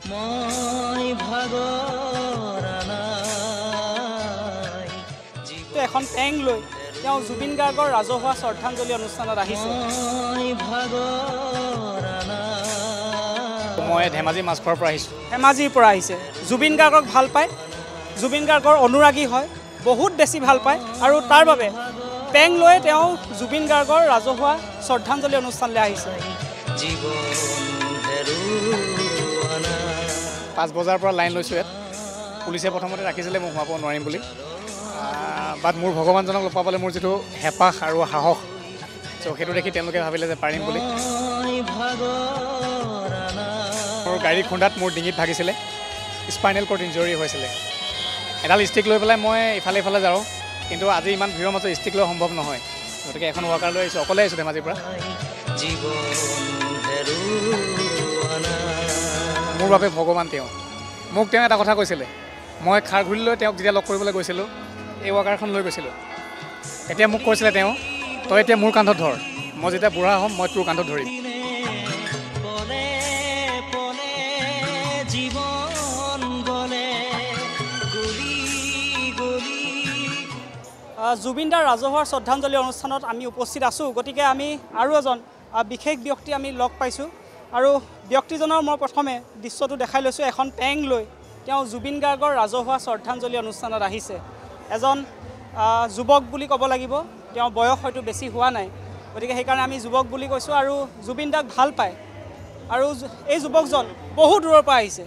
এখন পেং লৈ তেওঁ জুবিন গাৰ্গৰ ৰাজহুৱা শ্ৰদ্ধাঞ্জলি অনুষ্ঠানত আহিছে। মই ধেমাজি মাছখোৱাৰ পৰা আহিছোঁ। ধেমাজিৰ পৰা আহিছে। জুবিন গাৰ্গক ভাল পায়, জুবিন গাৰ্গৰ অনুৰাগী হয়, বহুত বেছি ভাল পায় আৰু তাৰ বাবে পেং লৈ তেওঁ জুবিন গাৰ্গৰ ৰাজহুৱা শ্ৰদ্ধাঞ্জলি অনুষ্ঠানলৈ আহিছে। 5 বজাৰ পৰা লাইন লৈছোঁ ইয়াত। পুলিচে প্ৰথমতে ৰাখিছিলে মোক সোমাব নোৱাৰিম বুলি, বাট মোৰ ভগৱানজনক লগ পাবলৈ মোৰ যিটো হেঁপাহ আৰু সাহস, চ' সেইটো দেখি তেওঁলোকে ভাবিলে যে পাৰিম বুলি। মোৰ গাড়ী খুন্দাত মোৰ ডিঙিত ভাগিছিলে, স্পাইনেল কৰ্ড ইঞ্জৰি হৈছিলে। এডাল ষ্টিক লৈ পেলাই মই ইফালে ইফালে যাওঁ, কিন্তু আজি ইমান ভিৰৰ মাজত ষ্টিক লৈ সম্ভৱ নহয়, গতিকে এখন ৱাকাৰ লৈ আহিছোঁ। অকলে আহিছোঁ ধেমাজিৰ পৰা। মোৰ বাবে ভগৱান তেওঁ। মোক তেওঁ এটা কথা কৈছিলে, মই খাৰঘূলিলৈ তেওঁক যেতিয়া লগ কৰিবলৈ গৈছিলোঁ, এই ৱাকাৰখন লৈ গৈছিলোঁ, তেতিয়া মোক কৈছিলে তেওঁ, তই এতিয়া মোৰ কান্ধত ধৰ, মই যেতিয়া বুঢ়া হ'ম মই তোৰ কান্ধত ধৰিম। জুবিন দাৰ ৰাজহুৱা শ্ৰদ্ধাঞ্জলি অনুষ্ঠানত আমি উপস্থিত আছোঁ, গতিকে আমি আৰু এজন বিশেষ ব্যক্তি আমি লগ পাইছোঁ আৰু ব্যক্তিজনৰ মই প্ৰথমে দৃশ্যটো দেখাই লৈছোঁ। এখন পেং লৈ তেওঁ জুবিন গাৰ্গৰ ৰাজহুৱা শ্ৰদ্ধাঞ্জলি অনুষ্ঠানত আহিছে। এজন যুৱক বুলি ক'ব লাগিব, তেওঁ বয়স হয়তো বেছি হোৱা নাই, গতিকে সেইকাৰণে আমি যুৱক বুলি কৈছোঁ আৰু জুবিন দাক ভাল পায়। আৰু এই যুৱকজন বহু দূৰৰ পৰা আহিছে।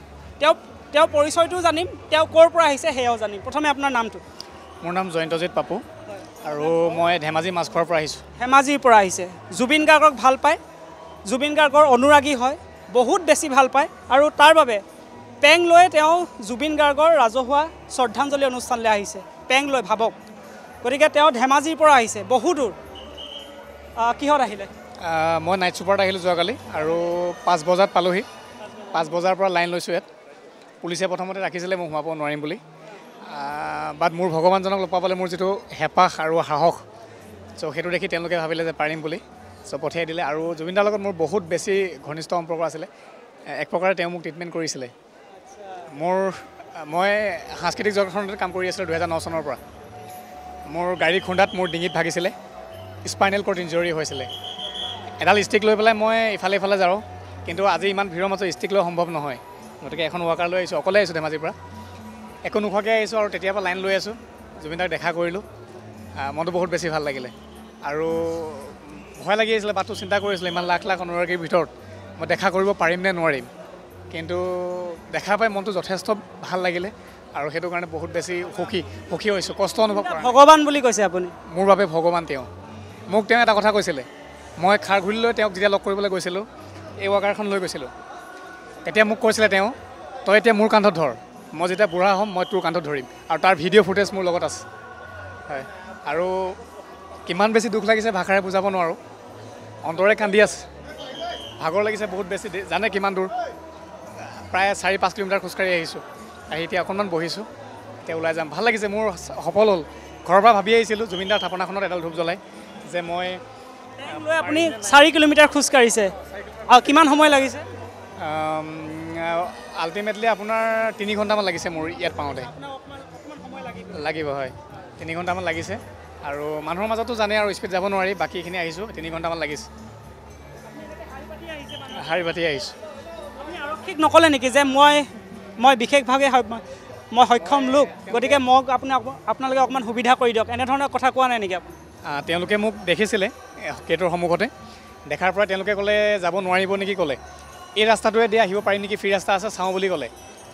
তেওঁ পৰিচয়টো জানিম, তেওঁ ক'ৰ পৰা আহিছে সেয়াও জানিম। প্ৰথমে আপোনাৰ নামটো? মোৰ নাম জয়ন্তজিৎ পাপু আৰু মই ধেমাজি মাছখোৱাৰ পৰা আহিছোঁ। ধেমাজিৰ পৰা আহিছে। জুবিন গাৰ্গক ভাল পায়, জুবিন গাৰ্গৰ অনুৰাগী হয়, বহুত বেছি ভাল পায় আৰু তাৰ বাবে পেং লৈ তেওঁ জুবিন গাৰ্গৰ ৰাজহুৱা শ্ৰদ্ধাঞ্জলি অনুষ্ঠানলৈ আহিছে। পেং লৈ ভাবক, গতিকে তেওঁ ধেমাজিৰ পৰা আহিছে, বহু দূৰ। কিহত আহিলে? মই নাইট ছুপাৰত আহিলোঁ যোৱাকালি আৰু 5 বজাত পালোহি। 5 বজাৰ পৰা লাইন লৈছোঁ ইয়াত। পুলিচে প্ৰথমতে ৰাখিছিলে মোক সোমাব নোৱাৰিম বুলি, বাট মোৰ ভগৱানজনক লগ পাবলৈ মোৰ যিটো হেঁপাহ আৰু সাহস, চ' সেইটো দেখি তেওঁলোকে ভাবিলে যে পাৰিম বুলি, চ' পঠিয়াই দিলে। আৰু জুবিন দাৰ লগত মোৰ বহুত বেছি ঘনিষ্ঠ সম্পৰ্ক আছিলে। এক প্ৰকাৰে তেওঁ মোক ট্ৰিটমেণ্ট কৰিছিলে। মই সাংস্কৃতিক জগতখনতে কাম কৰি আছিলোঁ 2009 চনৰ পৰা। মোৰ গাড়ী খুন্দাত মোৰ ডিঙিত ভাগিছিলে, স্পাইনেল কৰ্ড ইঞ্জৰি হৈছিলে। এডাল ষ্টিক লৈ পেলাই মই ইফালে ইফালে যাওঁ, কিন্তু আজি ইমান ভিৰৰ মাজত ষ্টিক লৈ সম্ভৱ নহয়, গতিকে এখন ৱাকাৰ লৈ আহিছোঁ। অকলে আহিছোঁ ধেমাজিৰ পৰা, একো নোখোৱাকৈ আহিছোঁ আৰু তেতিয়াৰ পৰা লাইন লৈ আছোঁ। জুবিন দাক দেখা কৰিলোঁ, মনটো বহুত বেছি ভাল লাগিলে আৰু ভয় লাগি আহিছিলে। বাটটো চিন্তা কৰিছিলোঁ, ইমান লাখ লাখ অনুৰাগীৰ ভিতৰত মই দেখা কৰিব পাৰিম নে নোৱাৰিম, কিন্তু দেখা পাই মনটো যথেষ্ট ভাল লাগিলে আৰু সেইটো কাৰণে বহুত বেছি সুখী হৈছোঁ, কষ্ট অনুভৱ কৰা। ভগৱান বুলি কৈছে আপুনি? মোৰ বাবে ভগৱান তেওঁ। মোক তেওঁ এটা কথা কৈছিলে, মই খাৰঘূলিলৈ তেওঁক যেতিয়া লগ কৰিবলৈ গৈছিলোঁ, এই ৱাকাৰখন লৈ গৈছিলোঁ, তেতিয়া মোক কৈছিলে তেওঁ, তই এতিয়া মোৰ কান্ধত ধৰ, মই যেতিয়া বুঢ়া হ'ম মই তোৰ কান্ধত ধৰিম। আৰু তাৰ ভিডিঅ' ফুটেজ মোৰ লগত আছে। হয়, আৰু কিমান বেছি দুখ লাগিছে ভাষাৰে বুজাব নোৱাৰোঁ, অন্তৰে কান্দি আছে। ভাগৰ লাগিছে বহুত বেছি, জানে কিমান দূৰ, প্ৰায় 4-5 কিলোমিটাৰ খোজকাঢ়ি আহিছোঁ। আহি এতিয়া অকণমান বহিছোঁ, এতিয়া ওলাই যাম। ভাল লাগিছে, মোৰ সফল হ'ল। ঘৰৰ পৰা ভাবি আহিছিলোঁ জুবিন দাৰ থাপনাখনত এডাল ধূপ জ্বলাই যে মই লৈ আপুনি 4 কিলোমিটাৰ খোজকাঢ়িছে, আৰু কিমান সময় লাগিছে? আল্টিমেটলি আপোনাৰ 3 ঘণ্টামান লাগিছে মোৰ ইয়াত পাওঁতে। লাগিব, হয়, 3 ঘণ্টামান লাগিছে। আৰু মানুহৰ মাজতো জানে আৰু স্পীড যাব নোৱাৰি, বাকীখিনি আহিছোঁ 3 ঘণ্টামান লাগিছে। শাৰী পাতি আহিছোঁ। আপুনি আৰক্ষীক নক'লে নেকি যে মই বিশেষভাৱে মই সক্ষম লোক, গতিকে মোক আপোনালোকে অকণমান সুবিধা কৰি দিয়ক, এনেধৰণৰ কথা কোৱা নাই নেকি আপুনি? তেওঁলোকে মোক দেখিছিলে গেটৰ সন্মুখতে, দেখাৰ পৰা তেওঁলোকে ক'লে যাব নোৱাৰিব নেকি, ক'লে এই ৰাস্তাটোৱে দি আহিব পাৰিম নেকি, ফ্ৰী ৰাস্তা আছে চাওঁ বুলি ক'লে।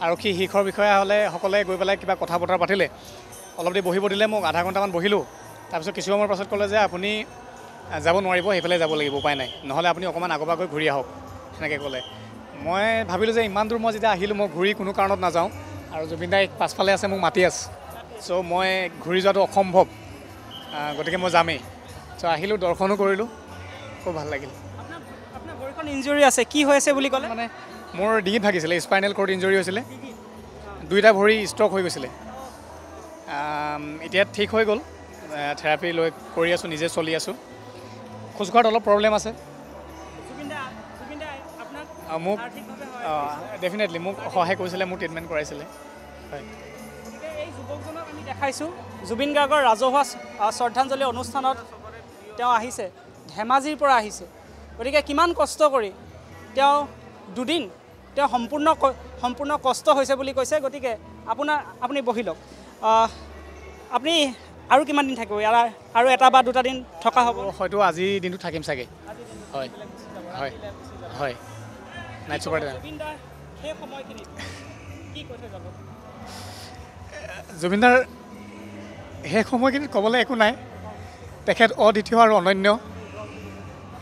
আৰক্ষী শীৰ্ষৰ বিষয়া সকলে গৈ পেলাই কিবা কথা বতৰা পাতিলে, অলপ দেৰি বহিব দিলে মোক, আধা ঘণ্টামান বহিলোঁ। তাৰপিছত কিছু সময়ৰ পাছত ক'লে যে আপুনি যাব নোৱাৰিব, সেইফালে যাব লাগিব, উপায় নাই, নহ'লে আপুনি অকণমান আগৰপৰা ঘূৰি আহক, সেনেকৈ ক'লে। মই ভাবিলোঁ যে ইমান দূৰ মই যেতিয়া আহিলোঁ, মই ঘূৰি কোনো কাৰণত নাযাওঁ, আৰু জুবিন দাই পাছফালে আছে, মোক মাতি আছে, চ' মই ঘূৰি যোৱাটো অসম্ভৱ, গতিকে মই যামেই। চ' আহিলোঁ, দৰ্শনো কৰিলোঁ, খুব ভাল লাগিল। আপোনাৰ ভৰিখন ইঞ্জুৰি আছে, কি হৈ আছে বুলি ক'লে? মানে মোৰ ডিঙিত ভাগিছিলে, স্পাইনেল কৰ্ড ইঞ্জৰি হৈছিলে, 2টা ভৰি ষ্ট্ৰক হৈ গৈছিলে। এতিয়া ঠিক হৈ গ'ল, থেৰাপি লৈ কৰি আছোঁ, নিজে চলি আছোঁ। খোজ কঢ়াত অলপ প্ৰব্লেম আছে। জুবিন দা আপোনাক মোক আৰ্থিকভাৱে ডেফিনেটলি মোক সহায় কৰিছিলে, মোক ট্ৰিটমেণ্ট কৰাইছিলে। হয়, গতিকে এই যুৱকজনক আমি দেখাইছোঁ জুবিন গাৰ্গৰ ৰাজহুৱা শ্ৰদ্ধাঞ্জলি অনুষ্ঠানত তেওঁ আহিছে, ধেমাজিৰ পৰা আহিছে। গতিকে কিমান কষ্ট কৰি তেওঁ দুদিন তেওঁ সম্পূৰ্ণ কষ্ট হৈছে বুলি কৈছে। গতিকে আপুনি বহি লওক। আপুনি আৰু কিমান দিন থাকিব? ইয়াৰ আৰু এটা বা দুটা দিন থকা হ'ব? হয়তো আজিৰ দিনটো থাকিম চাগে। হয় হয় হয়, নাইট ছুপাৰ। জুবিনদাৰ শেষ সময়খিনিত ক'বলৈ একো নাই, তেখেত অদ্বিতীয় আৰু অনন্য।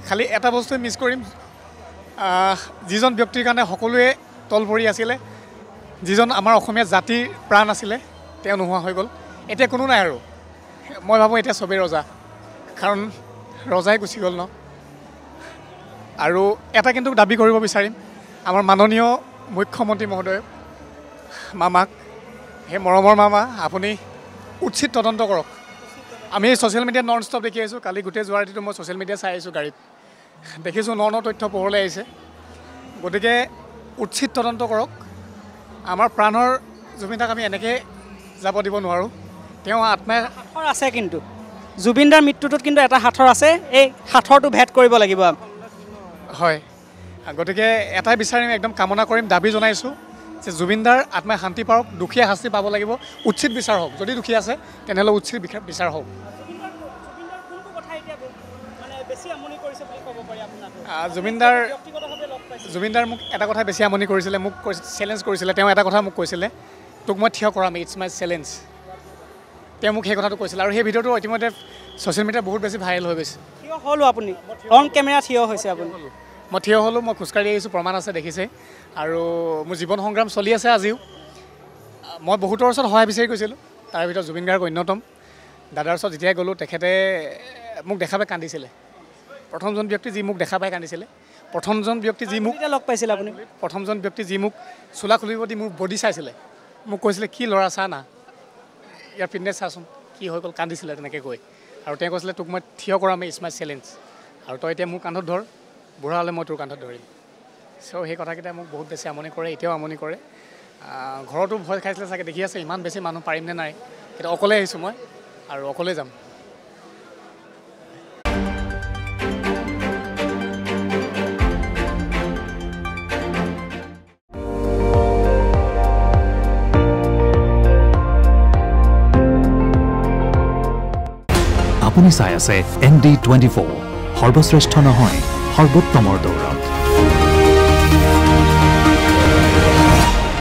খালি এটা বস্তুৱে মিছ কৰিম, যিজন ব্যক্তিৰ কাৰণে সকলোৱে তল পৰি আছিলে, যিজন আমাৰ অসমীয়া জাতিৰ প্ৰাণ আছিলে, তেওঁ নোহোৱা হৈ গ'ল। এতিয়া কোনো নাই আৰু। মই ভাবোঁ এতিয়া চবেই ৰজা, কাৰণ ৰজাই গুচি গ'ল ন। আৰু এটা কিন্তু দাবী কৰিব বিচাৰিম আমাৰ মাননীয় মুখ্যমন্ত্ৰী মহোদয় মামাক, সেই মৰমৰ মামা, আপুনি উচিত তদন্ত কৰক। আমি ছ'চিয়েল মিডিয়াত নন ষ্টপ দেখি আহিছোঁ। কালি গোটেই যোৱা ৰাতিটো মই ছ'চিয়েল মিডিয়া চাই আহিছোঁ, গাড়ীত দেখিছোঁ ন তথ্য পোহৰলৈ আহিছে। গতিকে উচিত তদন্ত কৰক। আমাৰ প্ৰাণৰ জুবিনদাক আমি এনেকৈ যাব দিব নোৱাৰোঁ। তেওঁ আত্মাই সাঁথৰ আছে, কিন্তু জুবিনদাৰ মৃত্যুটোত কিন্তু এটা সাঁথৰ আছে, এই সাঁথৰটো ভেদ কৰিব লাগিব। হয়, গতিকে এটাই বিচাৰিম, একদম কামনা কৰিম, দাবী জনাইছোঁ যে জুবিনদাৰ আত্মাই শান্তি পাওক, দুখীয়া শাস্তি পাব লাগিব, উচিত বিচাৰ হওক। যদি দুখীয়া আছে তেনেহ'লে উচিত বিচাৰ হওক। জুবিনদাৰ মোক এটা কথা বেছি আমনি কৰিছিলে, মোক চেলেঞ্জ কৰিছিলে। তেওঁ এটা কথা মোক কৈছিলে, তোক মই থিয় কৰাম, ইটছ মাই চেলেঞ্জ। তেওঁ মোক সেই কথাটো কৈছিলে, আৰু সেই ভিডিঅ'টো ইতিমধ্যে ছ'চিয়েল মিডিয়াত বহুত বেছি ভাইৰেল হৈ গৈছে। থিয় হ'লোঁ, আপুনি অন কেমেৰা থিয় হৈছে। আপুনি মই থিয় হ'লোঁ, মই খোজকাঢ়ি আহিছোঁ, প্ৰমাণ আছে, দেখিছে। আৰু মোৰ জীৱন সংগ্ৰাম চলি আছে আজিও। মই বহুতৰ ওচৰত সহায় বিচাৰি গৈছিলোঁ, তাৰ ভিতৰত জুবিন গাৰ্গ অন্যতম। দাদাৰ ওচৰত যেতিয়াই গ'লোঁ, তেখেতে মোক দেখা পাই কান্দিছিলে। প্ৰথমজন ব্যক্তি যি মোক দেখা পাই কান্দিছিলে, প্ৰথমজন ব্যক্তি যি মোক লগ পাইছিলে, আপুনি প্ৰথমজন ব্যক্তি যি মোক চোলা খুলিব দি মোৰ বডি চাইছিলে, মোক কৈছিলে কি ল'ৰা চা না, ইয়াৰ ফিটনেছ চাচোন কি হৈ গ'ল, কান্দিছিলে তেনেকৈ কৈ। আৰু তেওঁ কৈছিলে তোক মই থিয় কৰাম, ইটছ মাই চেলেঞ্জ, আৰু তই এতিয়া মোৰ কান্ধত ধৰ, বুঢ়া হ'লে মই তোৰ কান্ধত ধৰিম। চ' সেই কথাকেইটাই মোক বহুত বেছি আমনি কৰে, এতিয়াও আমনি কৰে। ঘৰতো ভয় খাইছিলে চাগে, দেখি আছে ইমান বেছি মানুহ পাৰিম নে নাই, কিন্তু অকলে আহিছোঁ মই, আৰু অকলে যাম। আপুনি চাই আছে ND24, সৰ্বশ্ৰেষ্ঠ নহয় সৰ্বোত্তমৰ দৌৰ।